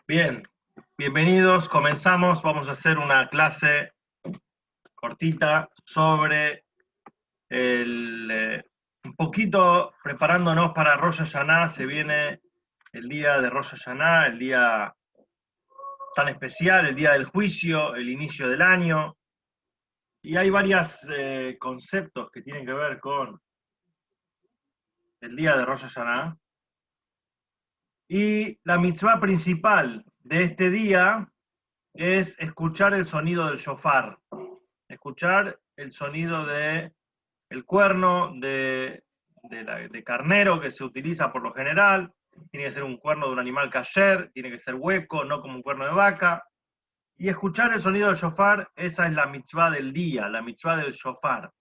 Bien, bienvenidos. Comenzamos. Vamos a hacer una clase cortita sobre un poquito preparándonos para Rosh Hashanah. Se viene el día de Rosh Hashanah, el día tan especial, el día del juicio, el inicio del año. Y hay varios conceptos que tienen que ver con el día de Rosh Hashanah. Y la mitzvah principal de este día es escuchar el sonido del shofar, escuchar el sonido de el cuerno de carnero que se utiliza por lo general. Tiene que ser un cuerno de un animal kasher, tiene que ser hueco, no como un cuerno de vaca. Y escuchar el sonido del shofar, esa es la mitzvah del día, la mitzvah del shofar.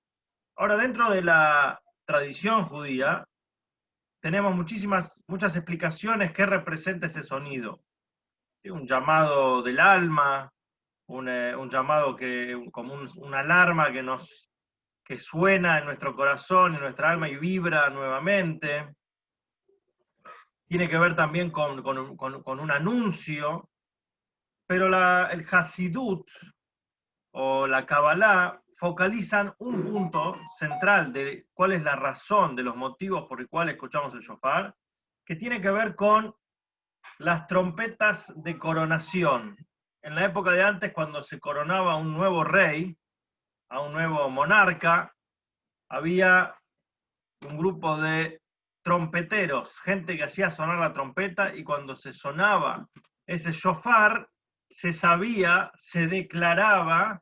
Ahora, dentro de la tradición judía, tenemos muchas explicaciones que representa ese sonido. Un llamado del alma, un llamado como una alarma que suena en nuestro corazón, en nuestra alma y vibra nuevamente. Tiene que ver también con un anuncio, pero el Hasidut o la Kabbalah focalizan un punto central de cuál es la razón de los motivos por los cuales escuchamos el shofar, que tiene que ver con las trompetas de coronación. En la época de antes, cuando se coronaba un nuevo rey, a un nuevo monarca, había un grupo de trompeteros, gente que hacía sonar la trompeta, y cuando se sonaba ese shofar, se sabía, se declaraba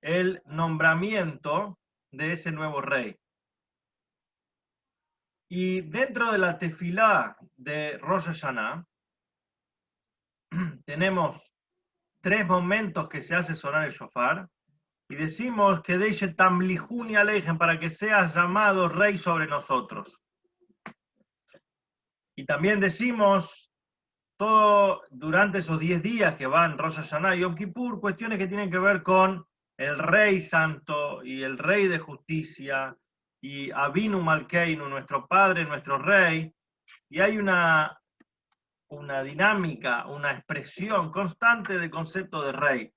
el nombramiento de ese nuevo rey. Y dentro de la tefilá de Rosh Hashanah, tenemos tres momentos que se hace sonar el shofar, y decimos que deje tamlijuni alejen, para que seas llamado rey sobre nosotros. Y también decimos todo durante esos 10 días que van Rosh Hashanah y Yom Kippur, cuestiones que tienen que ver con el Rey Santo y el Rey de Justicia y Avinu Malkeinu, nuestro Padre, nuestro Rey. Y hay una dinámica, una expresión constante del concepto de Rey.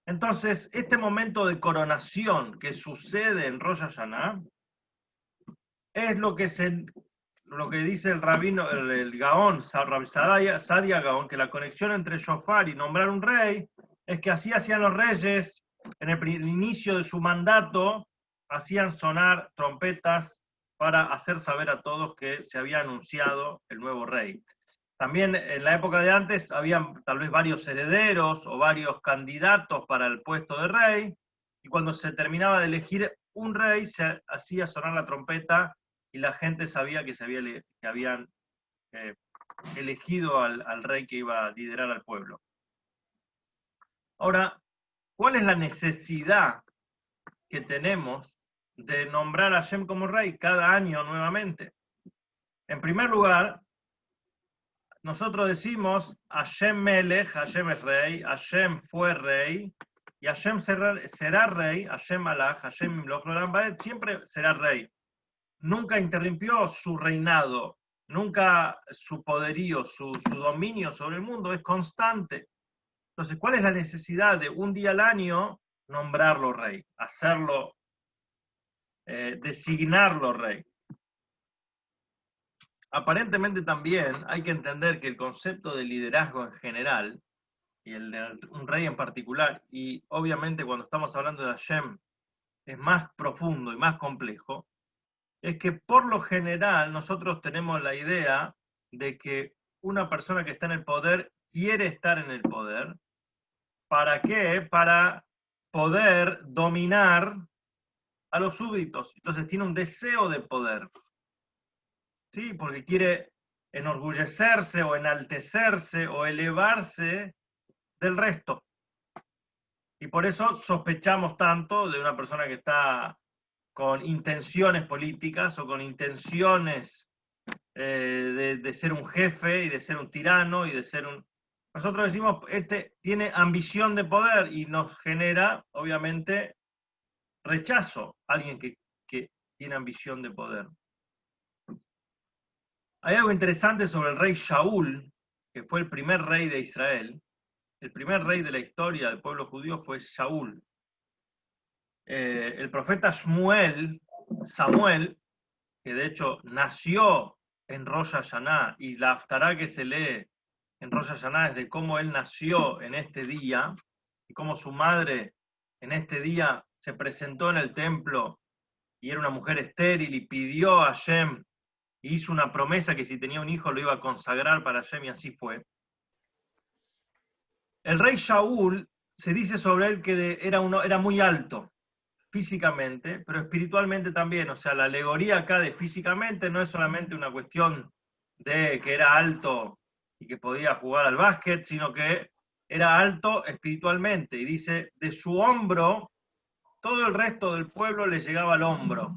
Entonces, este momento de coronación que sucede en Rosh Hashanah es lo que dice el rabino, el Gaón, Rabbi Sadia Gaón, que la conexión entre shofar y nombrar un rey es que así hacían los reyes en el inicio de su mandato, hacían sonar trompetas para hacer saber a todos que se había anunciado el nuevo rey. También en la época de antes habían tal vez varios herederos o varios candidatos para el puesto de rey, y cuando se terminaba de elegir un rey se hacía sonar la trompeta y la gente sabía que habían elegido al rey que iba a liderar al pueblo. Ahora, ¿cuál es la necesidad que tenemos de nombrar a Hashem como rey cada año nuevamente? En primer lugar, nosotros decimos Hashem Melech, Hashem es rey, Hashem fue rey, y Hashem será rey, Hashem Malach, Hashem siempre será rey. Nunca interrumpió su reinado, nunca su poderío, su dominio sobre el mundo es constante. Entonces, ¿cuál es la necesidad de un día al año nombrarlo rey, hacerlo, designarlo rey? Aparentemente también hay que entender que el concepto de liderazgo en general, y el de un rey en particular, y obviamente cuando estamos hablando de Hashem es más profundo y más complejo, es que por lo general nosotros tenemos la idea de que una persona que está en el poder quiere estar en el poder. ¿Para qué? Para poder dominar a los súbditos. Entonces tiene un deseo de poder, ¿sí? Porque quiere enorgullecerse o enaltecerse o elevarse del resto. Y por eso sospechamos tanto de una persona que está con intenciones políticas o con intenciones de ser un jefe y de ser un tirano y de ser un... Nosotros decimos, este tiene ambición de poder, y nos genera, obviamente, rechazo a alguien que tiene ambición de poder. Hay algo interesante sobre el rey Shaul, que fue el primer rey de Israel, el primer rey de la historia del pueblo judío fue Saúl. El profeta Samuel, que de hecho nació en Rosh Hashanah, y la Haftará que se lee en Rosh Hashanah es de cómo él nació en este día, y cómo su madre en este día se presentó en el templo, y era una mujer estéril, y pidió a Hashem, y hizo una promesa que si tenía un hijo lo iba a consagrar para Hashem, y así fue. El rey Shaul, se dice sobre él que era muy alto físicamente, pero espiritualmente también. O sea, la alegoría acá de físicamente no es solamente una cuestión de que era alto y que podía jugar al básquet, sino que era alto espiritualmente. Y dice, de su hombro, todo el resto del pueblo le llegaba al hombro.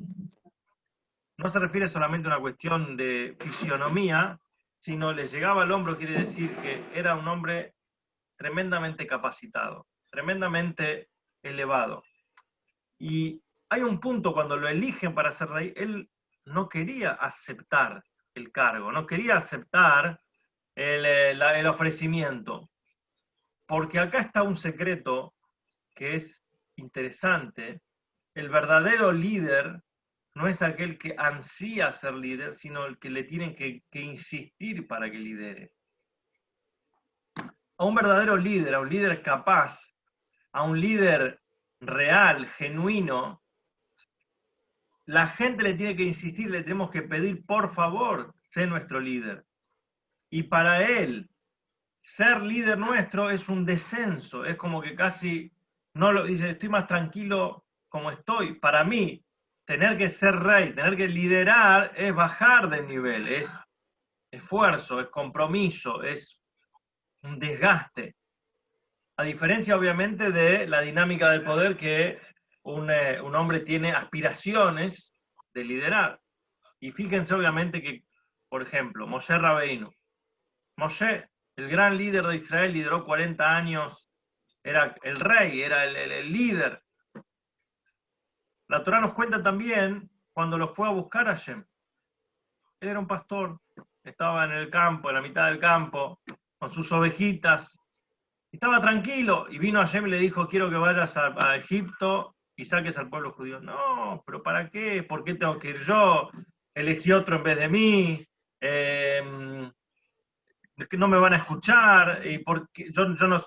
No se refiere solamente a una cuestión de fisionomía, sino le llegaba al hombro, quiere decir que era un hombre tremendamente capacitado, tremendamente elevado. Y hay un punto cuando lo eligen para ser rey, él no quería aceptar el cargo, no quería aceptar el ofrecimiento, porque acá está un secreto que es interesante. El verdadero líder no es aquel que ansía ser líder, sino el que le tienen que insistir para que lidere. A un verdadero líder, a un líder capaz, a un líder real, genuino, la gente le tiene que insistir, le tenemos que pedir, por favor, sé nuestro líder. Y para él, ser líder nuestro es un descenso, es como que casi, no lo dice, estoy más tranquilo como estoy. Para mí, tener que ser rey, tener que liderar, es bajar de nivel, es esfuerzo, es compromiso, es un desgaste. A diferencia, obviamente, de la dinámica del poder, que un hombre tiene aspiraciones de liderar. Y fíjense, obviamente, que, por ejemplo, Moshe Rabbeinu. Moshe, el gran líder de Israel, lideró 40 años, era el rey, era el líder. La Torá nos cuenta también cuando lo fue a buscar a Hashem. Él era un pastor, estaba en el campo, en la mitad del campo, con sus ovejitas. Estaba tranquilo y vino Hashem y le dijo, quiero que vayas a Egipto y saques al pueblo judío. No, pero ¿para qué? ¿Por qué tengo que ir yo? Elegí otro en vez de mí. Que no me van a escuchar. Y porque yo no,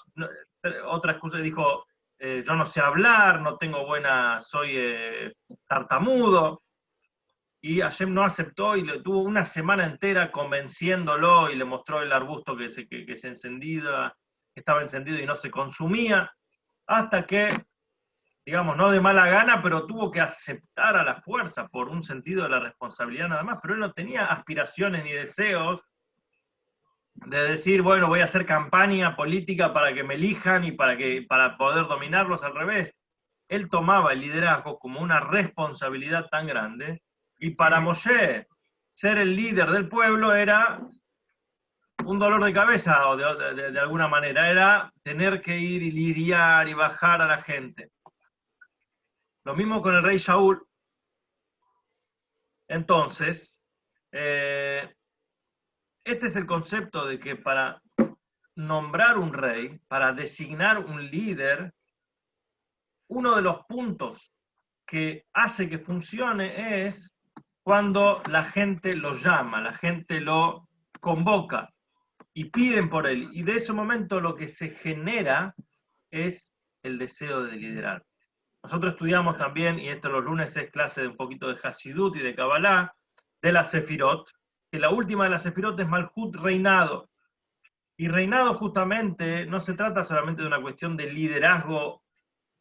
otra excusa dijo, yo no sé hablar, no tengo buena, soy tartamudo. Y Hashem no aceptó y le tuvo una semana entera convenciéndolo y le mostró el arbusto que se encendía, que estaba encendido y no se consumía, hasta que, digamos, no de mala gana, pero tuvo que aceptar a la fuerza por un sentido de la responsabilidad nada más, pero él no tenía aspiraciones ni deseos de decir, bueno, voy a hacer campaña política para que me elijan y para poder dominarlos. Al revés. Él tomaba el liderazgo como una responsabilidad tan grande, y para Moshe ser el líder del pueblo era un dolor de cabeza, o de alguna manera, era tener que ir y lidiar y bajar a la gente. Lo mismo con el rey Shaul. Entonces, este es el concepto de que para nombrar un rey, para designar un líder, uno de los puntos que hace que funcione es cuando la gente lo llama, la gente lo convoca y piden por él. Y de ese momento lo que se genera es el deseo de liderar. Nosotros estudiamos también, y esto los lunes es clase de un poquito de Hasidut y de Kabbalah, de la Sefirot, que la última de las Sefirot es Malhut, reinado. Y reinado justamente no se trata solamente de una cuestión de liderazgo,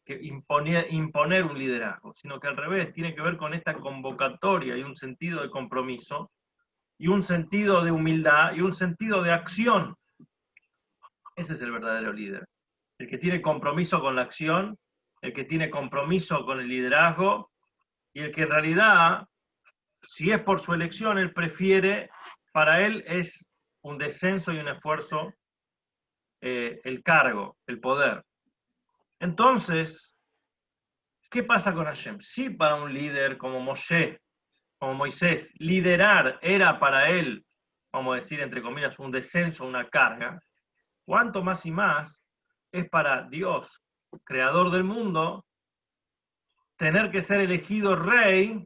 que imponer un liderazgo, sino que al revés, tiene que ver con esta convocatoria y un sentido de compromiso, y un sentido de humildad, y un sentido de acción. Ese es el verdadero líder. El que tiene compromiso con la acción, el que tiene compromiso con el liderazgo, y el que en realidad, si es por su elección, él prefiere, para él es un descenso y un esfuerzo, el cargo, el poder. Entonces, ¿qué pasa con Hashem? Si para un líder como Moshe, como Moisés, liderar era para él vamos a decir entre comillas, un descenso, una carga, cuánto más y más es para Dios, creador del mundo, tener que ser elegido rey,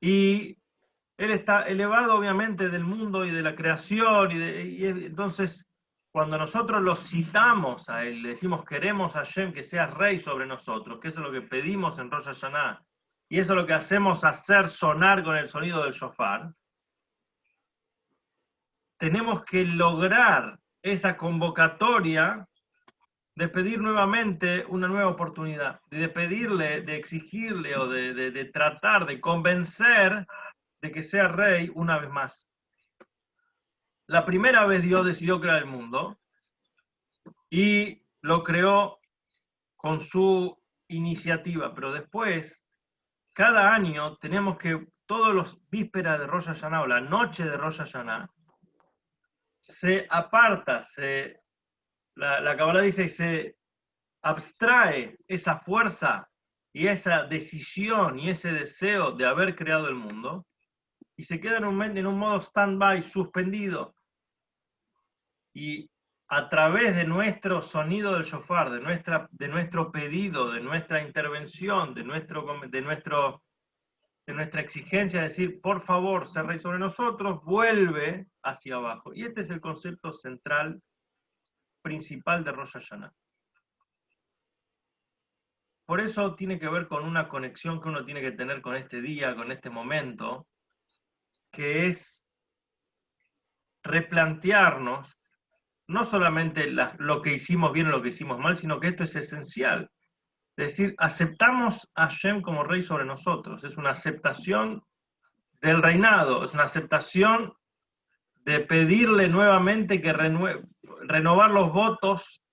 y él está elevado obviamente del mundo y de la creación, y entonces cuando nosotros lo citamos a él, le decimos queremos a Hashem que sea rey sobre nosotros, que eso es lo que pedimos en Rosh Hashanah, y eso es lo que hacemos hacer sonar con el sonido del shofar, tenemos que lograr esa convocatoria de pedir nuevamente una nueva oportunidad, de pedirle, de exigirle o de tratar de convencer de que sea rey una vez más. La primera vez Dios decidió crear el mundo y lo creó con su iniciativa, pero después, cada año tenemos que, todos los vísperas de Rosh Hashanah o la noche de Rosh Hashanah, se aparta, la Kabbalah dice, se abstrae esa fuerza y esa decisión y ese deseo de haber creado el mundo y se queda en un modo stand-by, suspendido. Y a través de nuestro sonido del shofar, de nuestro pedido, de nuestra intervención, de nuestra exigencia de decir, por favor, sé rey sobre nosotros, vuelve hacia abajo. Y este es el concepto central, principal de Rosh Hashanah. Por eso tiene que ver con una conexión que uno tiene que tener con este día, con este momento, que es replantearnos no solamente lo que hicimos bien o lo que hicimos mal, sino que esto es esencial. Es decir, aceptamos a Hashem como rey sobre nosotros. Es una aceptación del reinado, es una aceptación de pedirle nuevamente que renovar los votos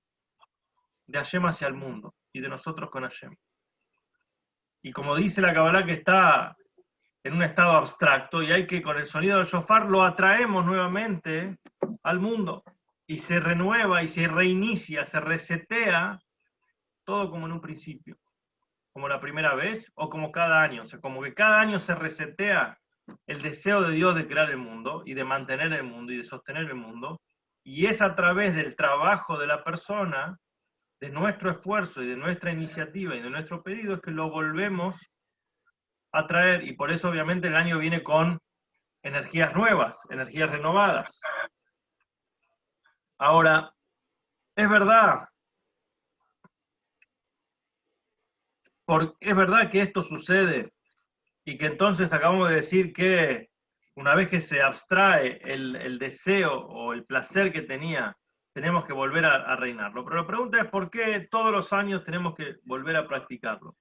de Hashem hacia el mundo y de nosotros con Hashem. Y como dice la Kabbalah, que está en un estado abstracto y hay que, con el sonido del shofar, lo atraemos nuevamente al mundo y se renueva y se reinicia, se resetea todo como en un principio, como la primera vez o como cada año. O sea, como que cada año se resetea el deseo de Dios de crear el mundo y de mantener el mundo y de sostener el mundo, y es a través del trabajo de la persona, de nuestro esfuerzo y de nuestra iniciativa y de nuestro pedido, es que lo volvemos a traer, y por eso obviamente el año viene con energías nuevas, energías renovadas. Ahora, es verdad, es verdad que esto sucede y que entonces acabamos de decir que una vez que se abstrae el deseo o el placer que tenía, tenemos que volver a reinarlo. Pero la pregunta es por qué todos los años tenemos que volver a practicarlo.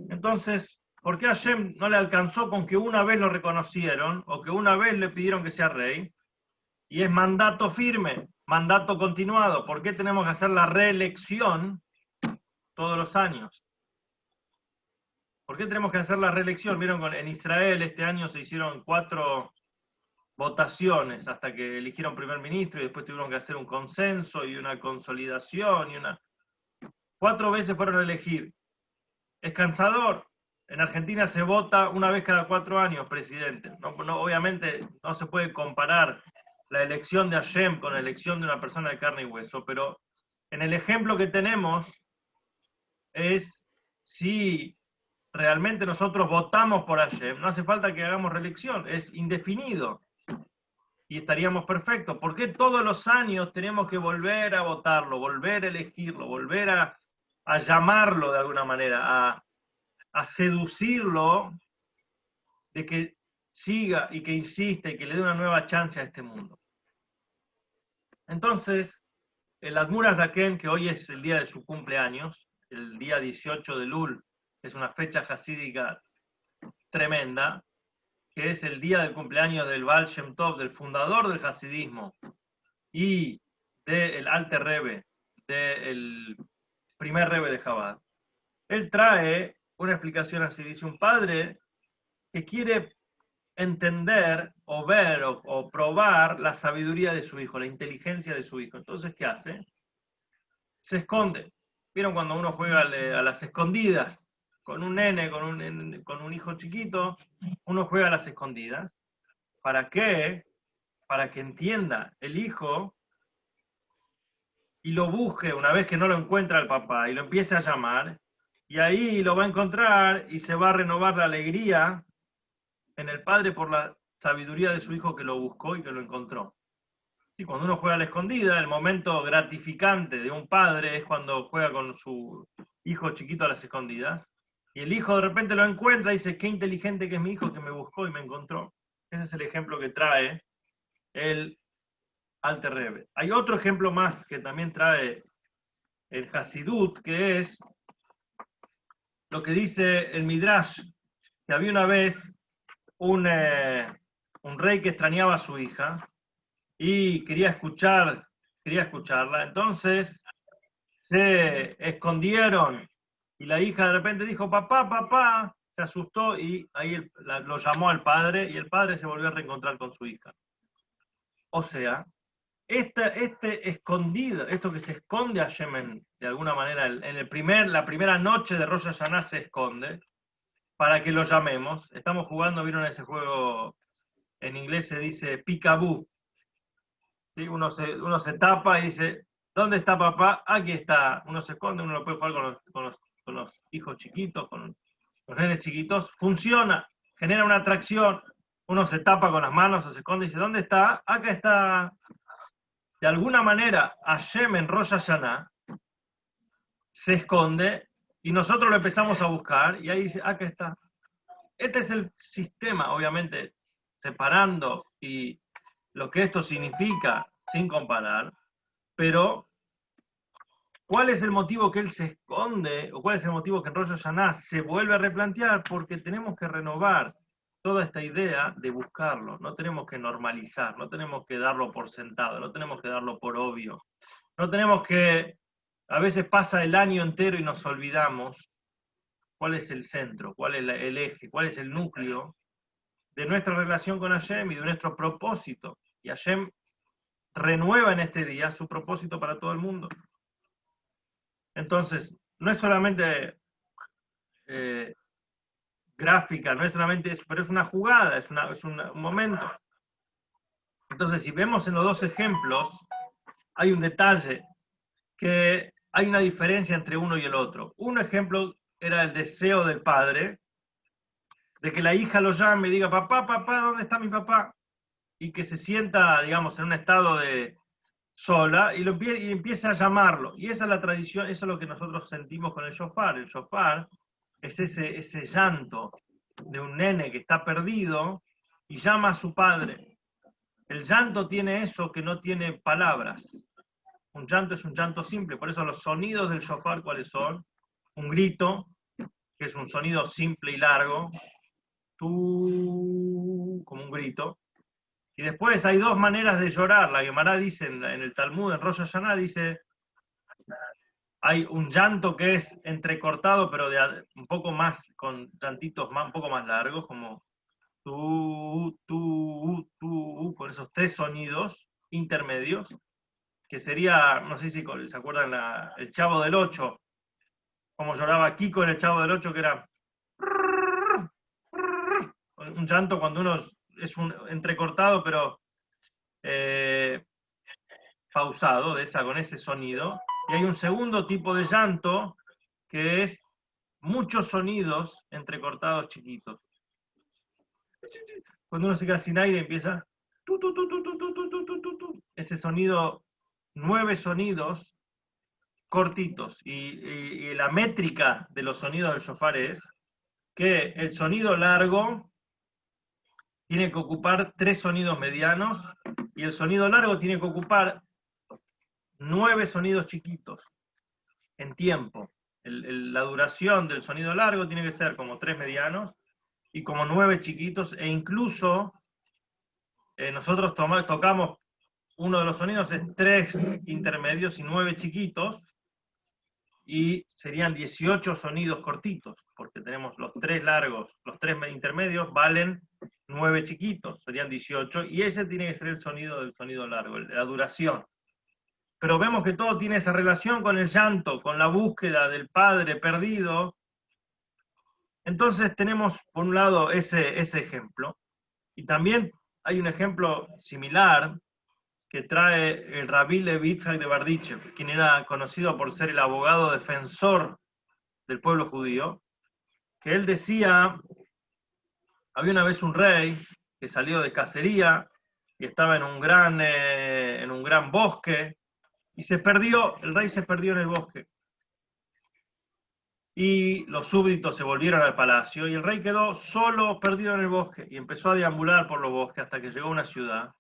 Entonces, ¿por qué a Hashem no le alcanzó con que una vez lo reconocieron o que una vez le pidieron que sea rey? Y es mandato firme, mandato continuado. ¿Por qué tenemos que hacer la reelección todos los años? ¿Por qué tenemos que hacer la reelección? Vieron, en Israel este año se hicieron 4 votaciones hasta que eligieron primer ministro y después tuvieron que hacer un consenso y una consolidación y 4 veces fueron a elegir. Es cansador. En Argentina se vota una vez cada 4 años, presidente. Obviamente no se puede comparar la elección de Hashem con la elección de una persona de carne y hueso, pero en el ejemplo que tenemos es si realmente nosotros votamos por Hashem, no hace falta que hagamos reelección, es indefinido y estaríamos perfectos. ¿Por qué todos los años tenemos que volver a votarlo, volver a elegirlo, volver a llamarlo de alguna manera, a seducirlo de que siga y que insista y que le dé una nueva chance a este mundo? Entonces, el Admur Zaken, que hoy es el día de su cumpleaños, el día 18 de Lul, es una fecha hasídica tremenda, que es el día del cumpleaños del Baal Shem Tov, del fundador del hasidismo, y del Alter Rebbe, del primer Rebbe de Chabad. Él trae una explicación así, dice: un padre que quiere entender o ver o probar la sabiduría de su hijo, la inteligencia de su hijo. Entonces, ¿qué hace? Se esconde. ¿Vieron cuando uno juega a las escondidas? Con un nene, con un hijo chiquito, uno juega a las escondidas. ¿Para qué? para que entienda el hijo y lo busque una vez que no lo encuentra el papá y lo empiece a llamar, y ahí lo va a encontrar y se va a renovar la alegría en el padre por la sabiduría de su hijo que lo buscó y que lo encontró. Y cuando uno juega a la escondida, el momento gratificante de un padre es cuando juega con su hijo chiquito a las escondidas, y el hijo de repente lo encuentra y dice, qué inteligente que es mi hijo que me buscó y me encontró. Ese es el ejemplo que trae el Alter Rebbe. Hay otro ejemplo más que también trae el Hasidut, que es lo que dice el Midrash, que había una vez un rey que extrañaba a su hija y quería escucharla, entonces se escondieron y la hija de repente dijo, papá, papá, se asustó y ahí lo llamó al padre y el padre se volvió a reencontrar con su hija. O sea, este escondido, esto que se esconde a Yemen, de alguna manera, la primera noche de Rosh Hashanah se esconde, para que lo llamemos. Estamos jugando, ¿vieron ese juego? En inglés se dice peekaboo. ¿Sí? Uno se tapa y dice, ¿dónde está papá? Aquí está. Uno se esconde, uno lo puede jugar con los hijos chiquitos, con los nenes chiquitos. Funciona, genera una atracción. Uno se tapa con las manos o se esconde y dice, ¿dónde está? Acá está. De alguna manera, Hashem en Rosh Hashanah se esconde y nosotros lo empezamos a buscar y ahí dice, acá está. Este es el sistema, obviamente, separando y lo que esto significa sin comparar, pero ¿cuál es el motivo que él se esconde o cuál es el motivo que en Rosh Hashanah se vuelve a replantear? Porque tenemos que renovar toda esta idea de buscarlo, no tenemos que normalizar, no tenemos que darlo por sentado, no tenemos que darlo por obvio, no tenemos que, a veces pasa el año entero y nos olvidamos cuál es el centro, cuál es el eje, cuál es el núcleo de nuestra relación con Hashem y de nuestro propósito. Y Hashem renueva en este día su propósito para todo el mundo. Entonces, no es solamente gráfica, no es solamente eso, pero es una jugada, es un momento. Entonces, si vemos en los dos ejemplos, hay un detalle, que hay una diferencia entre uno y el otro. Un ejemplo era el deseo del padre, de que la hija lo llame y diga, papá, papá, ¿dónde está mi papá? Y que se sienta, digamos, en un estado de sola y empieza a llamarlo. Y esa es la tradición, eso es lo que nosotros sentimos con el shofar. El shofar es ese llanto de un nene que está perdido y llama a su padre. El llanto tiene eso que no tiene palabras. Un llanto es un llanto simple, por eso los sonidos del shofar, ¿cuáles son? Un grito, que es un sonido simple y largo, tú, como un grito. Y después hay dos maneras de llorar. La Gemara dice en el Talmud, en Rosh Hashanah, dice, hay un llanto que es entrecortado, pero un poco más, con llantitos un poco más largos, como tú, con esos tres sonidos intermedios, que sería, no sé si se acuerdan, el Chavo del Ocho, como lloraba Kiko en el Chavo del Ocho, que era un llanto cuando uno es un entrecortado, pero pausado, con ese sonido. Y hay un segundo tipo de llanto, que es muchos sonidos entrecortados chiquitos. Cuando uno se queda sin aire empieza ese sonido, 9 sonidos cortitos. Y la métrica de los sonidos del shofar es que el sonido largo tiene que ocupar 3 sonidos medianos y el sonido largo tiene que ocupar 9 sonidos chiquitos en tiempo. La duración del sonido largo tiene que ser como 3 medianos y como 9 chiquitos, e incluso nosotros tocamos, uno de los sonidos es 3 intermedios y 9 chiquitos, y serían 18 sonidos cortitos, porque tenemos los 3 largos, los 3 intermedios valen 9 chiquitos, serían 18, y ese tiene que ser el sonido del sonido largo, la duración. Pero vemos que todo tiene esa relación con el llanto, con la búsqueda del padre perdido. Entonces tenemos, por un lado, ese ejemplo. Y también hay un ejemplo similar que trae el Rabí Levi Yitzhak de Bardichev, quien era conocido por ser el abogado defensor del pueblo judío, que él decía, había una vez un rey que salió de cacería y estaba en un gran bosque, y se perdió, el rey se perdió en el bosque. Y los súbditos se volvieron al palacio y el rey quedó solo, perdido en el bosque, y empezó a deambular por los bosques hasta que llegó a una ciudad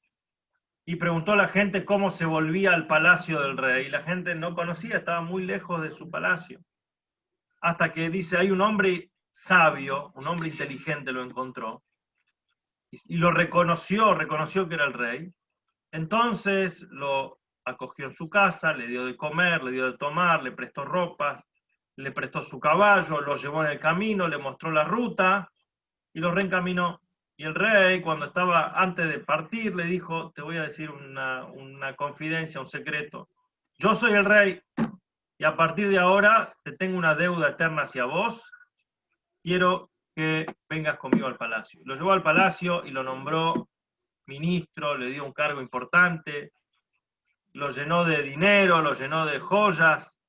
y preguntó a la gente cómo se volvía al palacio del rey, y la gente no conocía, estaba muy lejos de su palacio. Hasta que dice, hay un hombre sabio, un hombre inteligente lo encontró, y lo reconoció que era el rey. Entonces lo acogió en su casa, le dio de comer, le dio de tomar, le prestó ropas, le prestó su caballo, lo llevó en el camino, le mostró la ruta y lo reencaminó. Y el rey, cuando estaba antes de partir, le dijo, te voy a decir una confidencia, un secreto. Yo soy el rey y a partir de ahora te tengo una deuda eterna hacia vos. Quiero que vengas conmigo al palacio. Lo llevó al palacio y lo nombró ministro, le dio un cargo importante, lo llenó de dinero, lo llenó de joyas,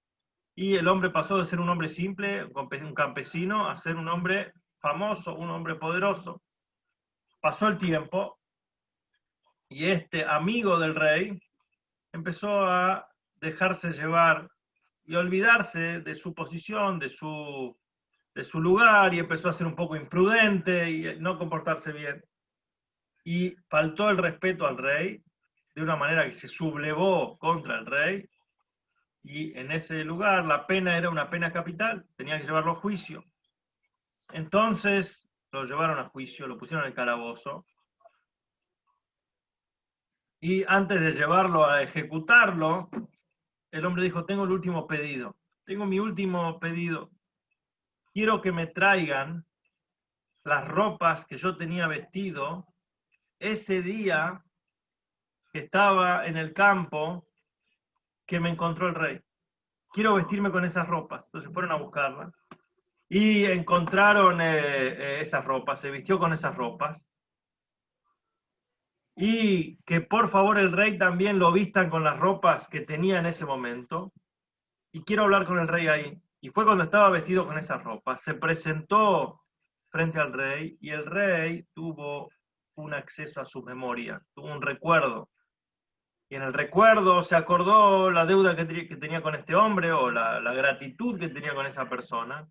y el hombre pasó de ser un hombre simple, un campesino, a ser un hombre famoso, un hombre poderoso. Pasó el tiempo y este amigo del rey empezó a dejarse llevar y olvidarse de su posición, de su lugar, y empezó a ser un poco imprudente y no comportarse bien. Y faltó el respeto al rey de una manera que se sublevó contra el rey, y en ese lugar la pena era una pena capital, tenía que llevarlo a juicio. Entonces lo llevaron a juicio, lo pusieron en el calabozo, y antes de llevarlo a ejecutarlo, el hombre dijo, tengo el último pedido, tengo mi último pedido, quiero que me traigan las ropas que yo tenía vestido ese día que estaba en el campo que me encontró el rey. Quiero vestirme con esas ropas. Entonces fueron a buscarlas y encontraron esas ropas, se vistió con esas ropas, y que por favor el rey también lo vistan con las ropas que tenía en ese momento, y quiero hablar con el rey ahí. Y fue cuando estaba vestido con esas ropas, se presentó frente al rey, y el rey tuvo un acceso a su memoria, tuvo un recuerdo, y en el recuerdo se acordó la deuda que tenía con este hombre, o la gratitud que tenía con esa persona,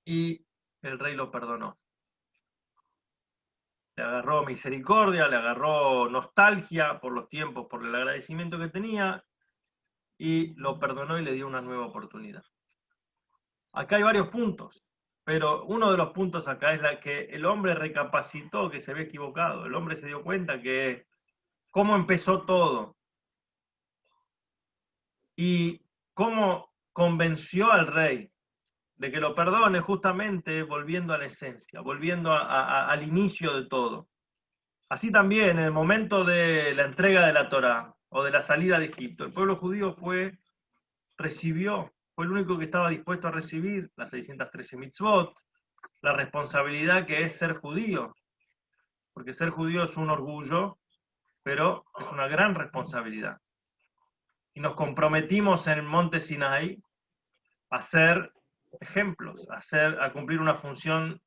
y el rey lo perdonó. Le agarró misericordia, le agarró nostalgia por los tiempos, por el agradecimiento que tenía, y lo perdonó y le dio una nueva oportunidad. Acá hay varios puntos, pero uno de los puntos acá es la que el hombre recapacitó que se había equivocado. El hombre se dio cuenta que cómo empezó todo y cómo convenció al rey de que lo perdone, justamente volviendo a la esencia, volviendo al inicio de todo. Así también, en el momento de la entrega de la Torá o de la salida de Egipto, el pueblo judío recibió, fue el único que estaba dispuesto a recibir las 613 mitzvot, la responsabilidad que es ser judío, porque ser judío es un orgullo, pero es una gran responsabilidad. Y nos comprometimos en el monte Sinai a ser ejemplos, a cumplir una función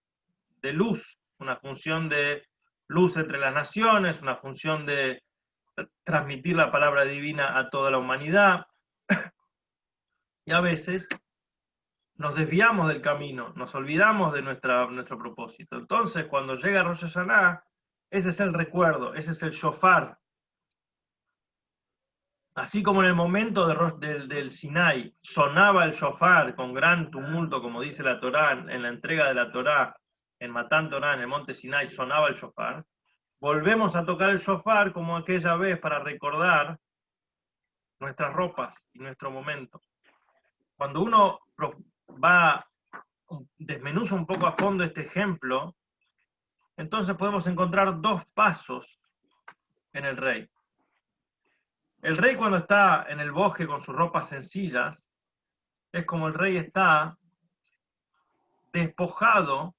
de luz, una función de luz entre las naciones, una función de transmitir la palabra divina a toda la humanidad. Y a veces nos desviamos del camino, nos olvidamos de nuestro propósito. Entonces, cuando llega Rosh Hashanah, ese es el recuerdo, ese es el shofar. Así como en el momento del Sinai sonaba el shofar con gran tumulto, como dice la Torá, en la entrega de la Torá, en Matán Torá, en el monte Sinai, sonaba el shofar. Volvemos a tocar el shofar como aquella vez para recordar nuestras ropas y nuestro momento. Cuando uno desmenuza un poco a fondo este ejemplo, entonces podemos encontrar dos pasos en el rey. El rey, cuando está en el bosque con sus ropas sencillas, es como el rey está despojado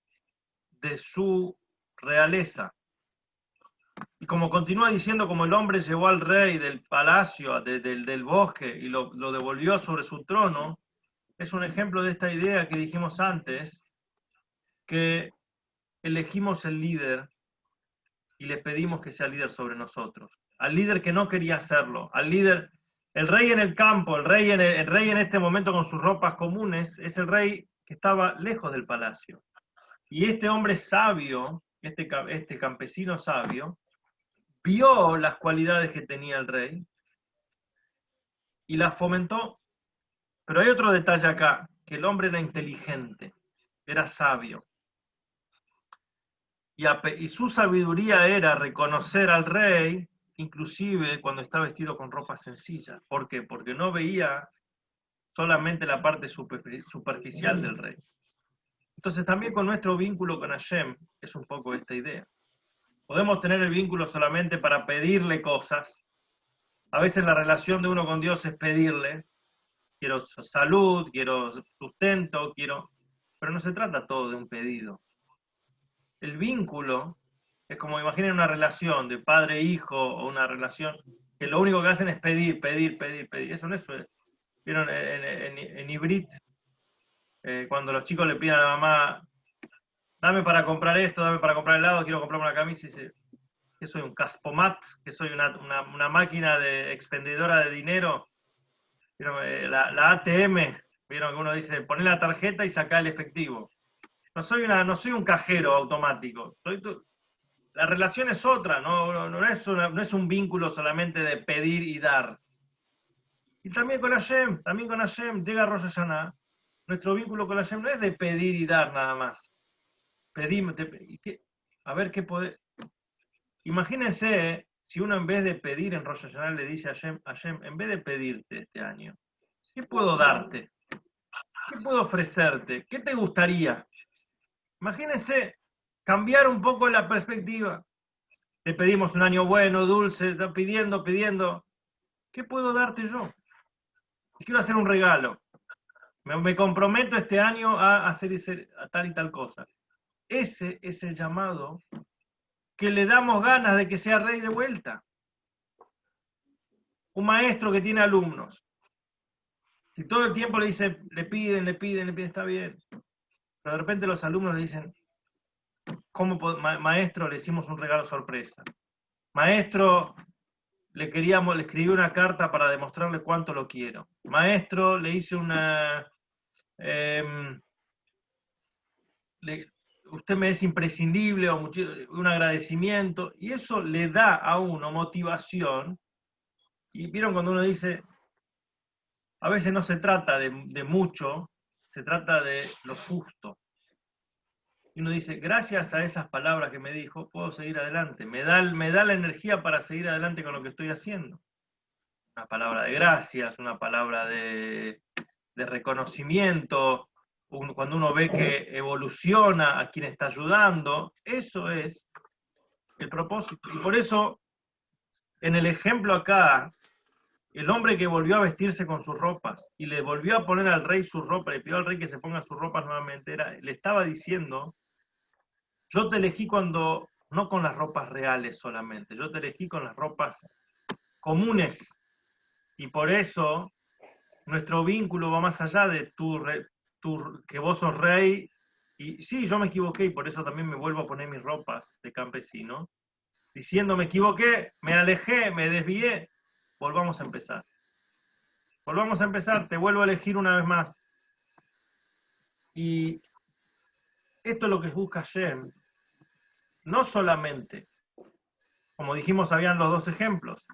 de su realeza. Y como continúa diciendo, como el hombre llevó al rey del palacio, del bosque, y lo devolvió sobre su trono, es un ejemplo de esta idea que dijimos antes, que elegimos el líder y le pedimos que sea líder sobre nosotros. Al líder que no quería hacerlo, al líder, el rey en el campo, el rey en este momento con sus ropas comunes, es el rey que estaba lejos del palacio. Y este hombre sabio, este campesino sabio, vio las cualidades que tenía el rey y las fomentó. Pero hay otro detalle acá, que el hombre era inteligente, era sabio. Y su sabiduría era reconocer al rey, inclusive cuando está vestido con ropa sencilla. ¿Por qué? Porque no veía solamente la parte superficial del rey. Entonces también con nuestro vínculo con Hashem es un poco esta idea. Podemos tener el vínculo solamente para pedirle cosas. A veces la relación de uno con Dios es pedirle, quiero salud, quiero sustento, pero no se trata todo de un pedido. El vínculo es como, imaginen una relación de padre-hijo o una relación que lo único que hacen es pedir, pedir, pedir, pedir. Eso no es. ¿Vieron en Ibrit? Cuando los chicos le piden a la mamá, dame para comprar esto, dame para comprar helado, quiero comprarme una camisa, y dice, que soy un caspomat, que soy una máquina de expendedora de dinero. ¿Vieron? La ATM, vieron que uno dice, poné la tarjeta y sacá el efectivo. No soy un cajero automático. La relación es otra, no es un vínculo solamente de pedir y dar. Y también con Hashem, llega Rosh Hashanah, nuestro vínculo con Hashem no es de pedir y dar nada más. Pedimos, a ver qué poder. Imagínense si uno en vez de pedir en Rosh Hashanah le dice a Hashem, en vez de pedirte este año, ¿qué puedo darte? ¿Qué puedo ofrecerte? ¿Qué te gustaría? Imagínense cambiar un poco la perspectiva. Te pedimos un año bueno, dulce, está pidiendo. ¿Qué puedo darte yo? Quiero hacer un regalo. Me comprometo este año a hacer a tal y tal cosa. Ese es el llamado que le damos ganas de que sea rey de vuelta. Un maestro que tiene alumnos. Si todo el tiempo le piden, está bien. Pero de repente los alumnos le dicen, maestro, le hicimos un regalo sorpresa. Maestro, le escribí una carta para demostrarle cuánto lo quiero. Maestro, le hice usted me es imprescindible, o un agradecimiento, y eso le da a uno motivación. Y vieron cuando uno dice, a veces no se trata de mucho, se trata de lo justo. Y uno dice, gracias a esas palabras que me dijo, puedo seguir adelante. Me da la energía para seguir adelante con lo que estoy haciendo. Una palabra de gracias, una palabra de reconocimiento, cuando uno ve que evoluciona a quien está ayudando, eso es el propósito. Y por eso, en el ejemplo acá, el hombre que volvió a vestirse con sus ropas y le volvió a poner al rey su ropa, le pidió al rey que se ponga sus ropas nuevamente, le estaba diciendo, yo te elegí no con las ropas reales solamente, yo te elegí con las ropas comunes. Y por eso nuestro vínculo va más allá de que vos sos rey. Y sí, yo me equivoqué y por eso también me vuelvo a poner mis ropas de campesino. Diciendo, me equivoqué, me alejé, me desvié. Volvamos a empezar. Volvamos a empezar, te vuelvo a elegir una vez más. Y esto es lo que busca Hashem. No solamente, como dijimos, habían los dos ejemplos.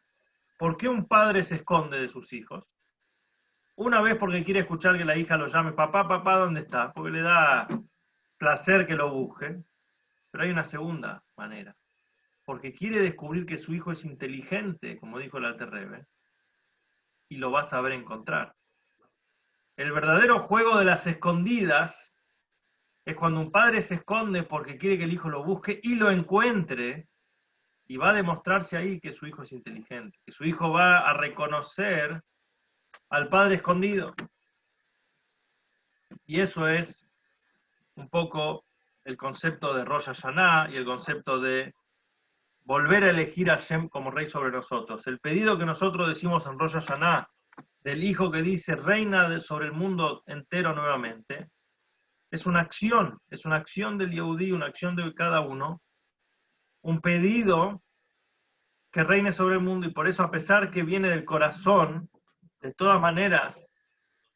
¿Por qué un padre se esconde de sus hijos? Una vez porque quiere escuchar que la hija lo llame, papá, papá, ¿dónde está? Porque le da placer que lo busque. Pero hay una segunda manera. Porque quiere descubrir que su hijo es inteligente, como dijo el Alter Rebbe, y lo va a saber encontrar. El verdadero juego de las escondidas es cuando un padre se esconde porque quiere que el hijo lo busque y lo encuentre, y va a demostrarse ahí que su hijo es inteligente, que su hijo va a reconocer al padre escondido. Y eso es un poco el concepto de Rosh Hashanah y el concepto de volver a elegir a Hashem como rey sobre nosotros. El pedido que nosotros decimos en Rosh Hashanah, del Hijo que dice, reina sobre el mundo entero nuevamente, es una acción del Yehudí, una acción de cada uno, un pedido que reine sobre el mundo, y por eso, a pesar que viene del corazón, de todas maneras,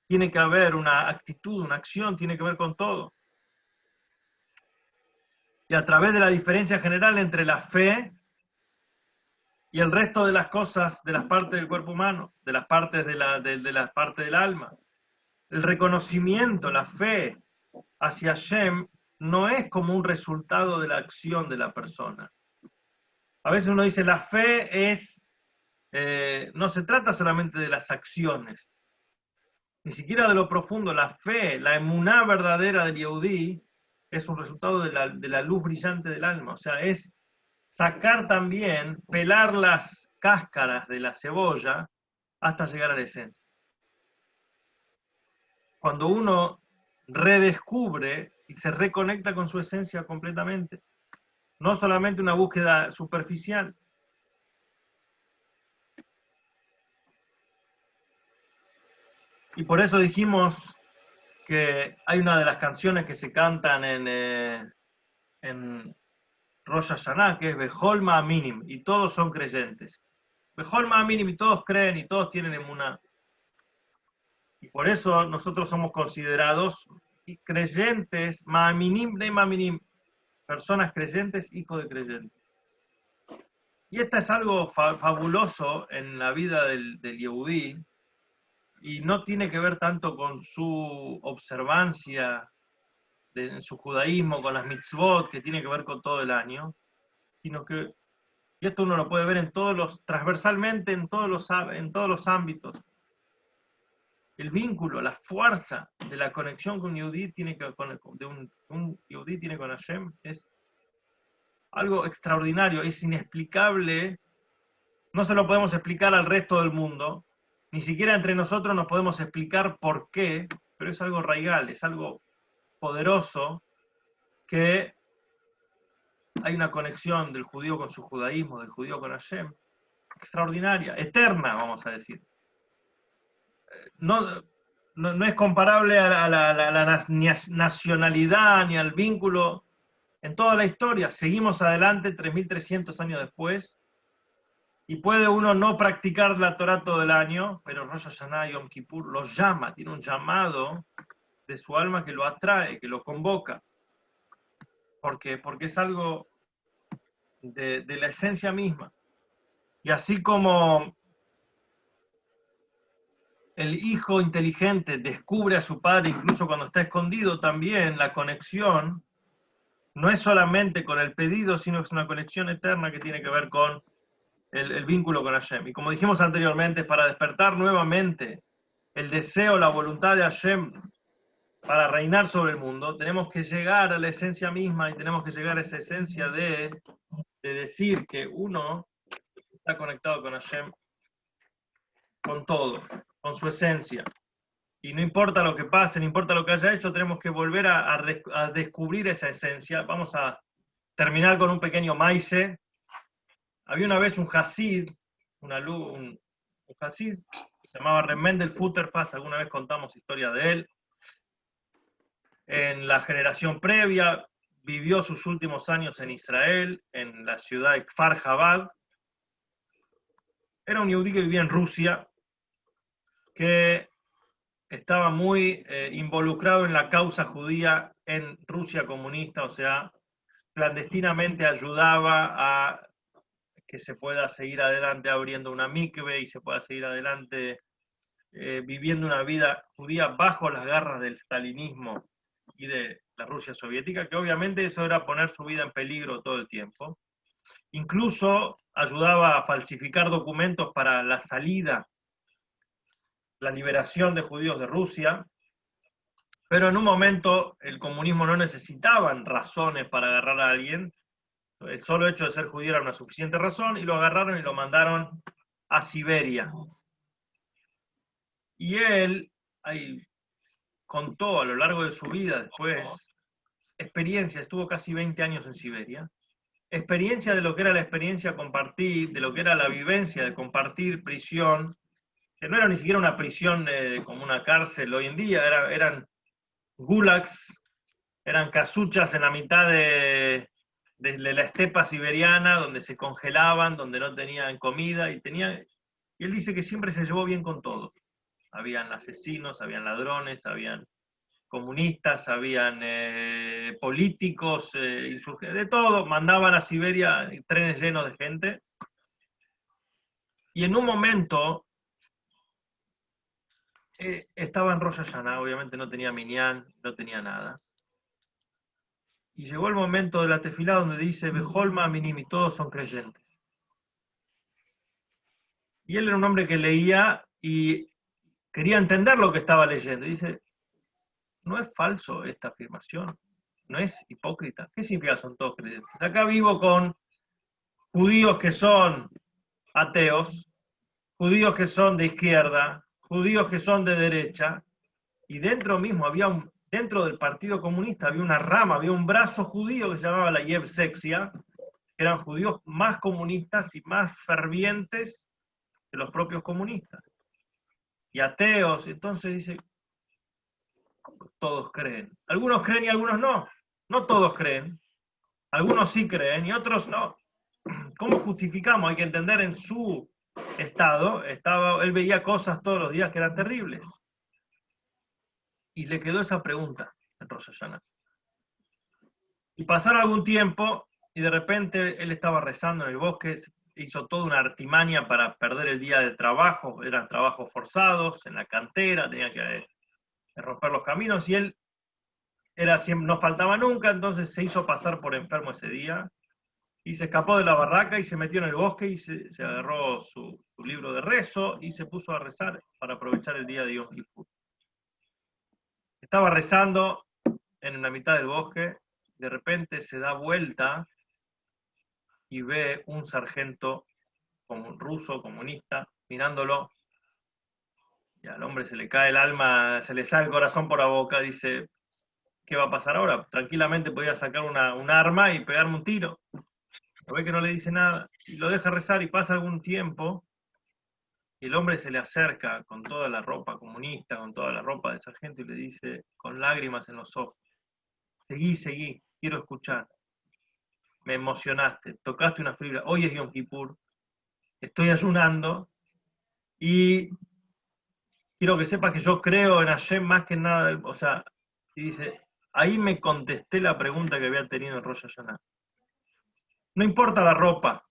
tiene que haber una actitud, una acción, tiene que ver con todo. Y a través de la diferencia general entre la fe y el resto de las cosas, de las partes del cuerpo humano, de las partes de la parte del alma, el reconocimiento, la fe hacia Hashem no es como un resultado de la acción de la persona. A veces uno dice, la fe es, no se trata solamente de las acciones, ni siquiera de lo profundo. La fe, la emuná verdadera del Yehudí, es un resultado de la luz brillante del alma. O sea, es sacar también, pelar las cáscaras de la cebolla hasta llegar a la esencia. Cuando uno redescubre y se reconecta con su esencia completamente, no solamente una búsqueda superficial. Y por eso dijimos que hay una de las canciones que se cantan en Rosh Hashanah, que es Behol Ma'aminim, y todos son creyentes. Behol Ma'aminim, y todos creen, y todos tienen emuná. Y por eso nosotros somos considerados creyentes, Ma'aminim, ne Ma'aminim, personas creyentes, hijos de creyentes. Y esto es algo fabuloso en la vida del Yehudí, y no tiene que ver tanto con su observancia en su judaísmo, con las mitzvot, que tiene que ver con todo el año, sino que, y esto uno lo puede ver en todos los, transversalmente en todos los ámbitos, el vínculo, la fuerza de la conexión que un Yehudí tiene un Yehudí tiene con Hashem es algo extraordinario, es inexplicable, no se lo podemos explicar al resto del mundo, ni siquiera entre nosotros nos podemos explicar por qué, pero es algo raigal, es algo poderoso, que hay una conexión del judío con su judaísmo, del judío con Hashem, extraordinaria, eterna, vamos a decir. No, no es comparable a la nacionalidad ni al vínculo en toda la historia. Seguimos adelante 3.300 años después, y puede uno no practicar la Torah todo el año, pero Rosh Hashanah y Yom Kippur los llama, tiene un llamado de su alma que lo atrae, que lo convoca. Porque es algo de la esencia misma. Y así como el hijo inteligente descubre a su padre incluso cuando está escondido, también la conexión no es solamente con el pedido, sino que es una conexión eterna que tiene que ver con el vínculo con Hashem. Y como dijimos anteriormente, para despertar nuevamente el deseo, la voluntad de Hashem para reinar sobre el mundo, tenemos que llegar a la esencia misma, y tenemos que llegar a esa esencia de decir que uno está conectado con Hashem, con todo, con su esencia. Y no importa lo que pase, no importa lo que haya hecho, tenemos que volver a descubrir esa esencia. Vamos a terminar con un pequeño maíz. Había una vez un Hasid, un Hasid, se llamaba Remendel Futterfass, alguna vez contamos historia de él. En la generación previa, vivió sus últimos años en Israel, en la ciudad de Kfar Jabad. Era un yehudí que vivía en Rusia, que estaba muy involucrado en la causa judía en Rusia comunista, o sea, clandestinamente ayudaba a que se pueda seguir adelante abriendo una mikve y se pueda seguir adelante viviendo una vida judía bajo las garras del stalinismo y de la Rusia soviética, que obviamente eso era poner su vida en peligro todo el tiempo. Incluso ayudaba a falsificar documentos para la salida, la liberación de judíos de Rusia, pero en un momento el comunismo no necesitaba razones para agarrar a alguien, el solo hecho de ser judío era una suficiente razón, y lo agarraron y lo mandaron a Siberia. Y él ahí contó a lo largo de su vida después experiencia, estuvo casi 20 años en Siberia, experiencia de lo que era la experiencia compartir, de lo que era la vivencia de compartir prisión, que no era ni siquiera una prisión como una cárcel hoy en día, eran gulags, eran casuchas en la mitad de la estepa siberiana, donde se congelaban, donde no tenían comida, y él dice que siempre se llevó bien con todos. Habían asesinos, habían ladrones, habían comunistas, habían políticos, insurgentes, de todo, mandaban a Siberia trenes llenos de gente. Y en un momento estaba en Rosh Hashanah, obviamente no tenía minyan, no tenía nada. Y llegó el momento de la tefilá donde dice, Beholma minimi, todos son creyentes. Y él era un hombre que leía y quería entender lo que estaba leyendo. Y dice, no es falso esta afirmación, no es hipócrita. ¿Qué significa son todos creyentes? Acá vivo con judíos que son ateos, judíos que son de izquierda, judíos que son de derecha, y dentro mismo dentro del Partido Comunista había una rama, había un brazo judío que se llamaba la Yevseksia, que eran judíos más comunistas y más fervientes que los propios comunistas. Y ateos, entonces dice, ¿cómo todos creen? Algunos creen y algunos no. No todos creen. Algunos sí creen y otros no. ¿Cómo justificamos? Hay que entender en su estado, él veía cosas todos los días que eran terribles. Y le quedó esa pregunta en Rosh Hashanah. Y pasaron algún tiempo y de repente él estaba rezando en el bosque, hizo toda una artimaña para perder el día de trabajo, eran trabajos forzados en la cantera, tenía que romper los caminos y él no faltaba nunca, entonces se hizo pasar por enfermo ese día y se escapó de la barraca y se metió en el bosque y se agarró su libro de rezo y se puso a rezar para aprovechar el día de Yom Kippur. Estaba rezando en la mitad del bosque, de repente se da vuelta y ve un sargento ruso, comunista, mirándolo, y al hombre se le cae el alma, se le sale el corazón por la boca, dice, ¿qué va a pasar ahora? Tranquilamente podía sacar un arma y pegarme un tiro. Lo ve que no le dice nada, y lo deja rezar y pasa algún tiempo, y el hombre se le acerca con toda la ropa comunista, con toda la ropa de sargento, y le dice, con lágrimas en los ojos, seguí, quiero escuchar. Me emocionaste, tocaste una fibra, hoy es Yom Kippur, estoy ayunando, y quiero que sepas que yo creo en Hashem más que nada, o sea, y dice, ahí me contesté la pregunta que había tenido en Rosh Hashanah. No importa la ropa,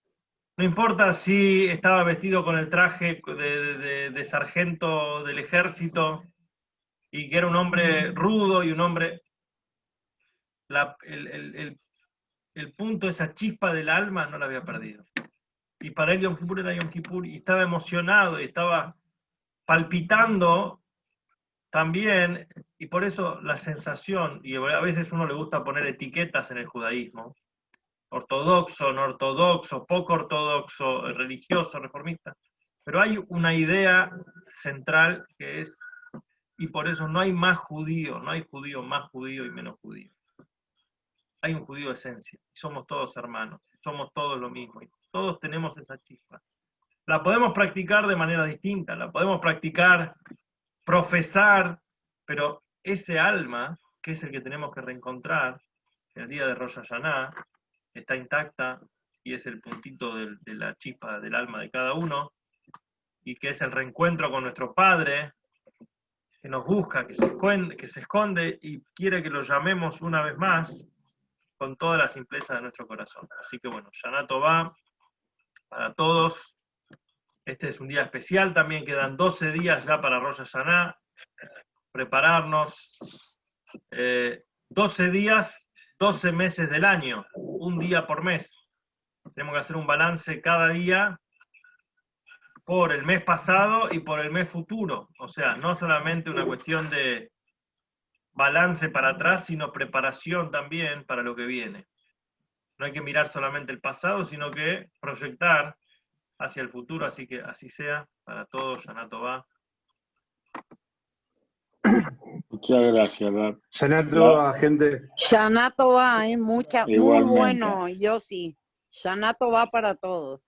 no importa si estaba vestido con el traje de sargento del ejército y que era un hombre rudo y un hombre... el punto, esa chispa del alma, no la había perdido. Y para él Yom Kippur era Yom Kippur y estaba emocionado y estaba palpitando también, y por eso la sensación, y a veces uno le gusta poner etiquetas en el judaísmo, ortodoxo, no ortodoxo, poco ortodoxo, religioso, reformista, pero hay una idea central que es, y por eso no hay más judío, no hay judío más judío y menos judío. Hay un judío de esencia, y somos todos hermanos, somos todos lo mismo, y todos tenemos esa chispa. La podemos practicar de manera distinta, la podemos practicar, profesar, pero ese alma, que es el que tenemos que reencontrar, el día de Rosh Hashanah, está intacta y es el puntito de la chispa del alma de cada uno, y que es el reencuentro con nuestro Padre, que nos busca, que se esconde y quiere que lo llamemos una vez más con toda la simpleza de nuestro corazón. Así que bueno, Shana Tová para todos. Este es un día especial también, quedan 12 días ya para Rosh Hashanah. Prepararnos 12 días, 12 meses del año, un día por mes. Tenemos que hacer un balance cada día por el mes pasado y por el mes futuro. O sea, no solamente una cuestión de balance para atrás, sino preparación también para lo que viene. No hay que mirar solamente el pasado, sino que proyectar hacia el futuro, así que así sea para todos, Shana Tová. Muchas gracias, Rab. Shanato, gente. Shana Tova, muy Igualmente. bueno, yo sí. Shana Tova para todos.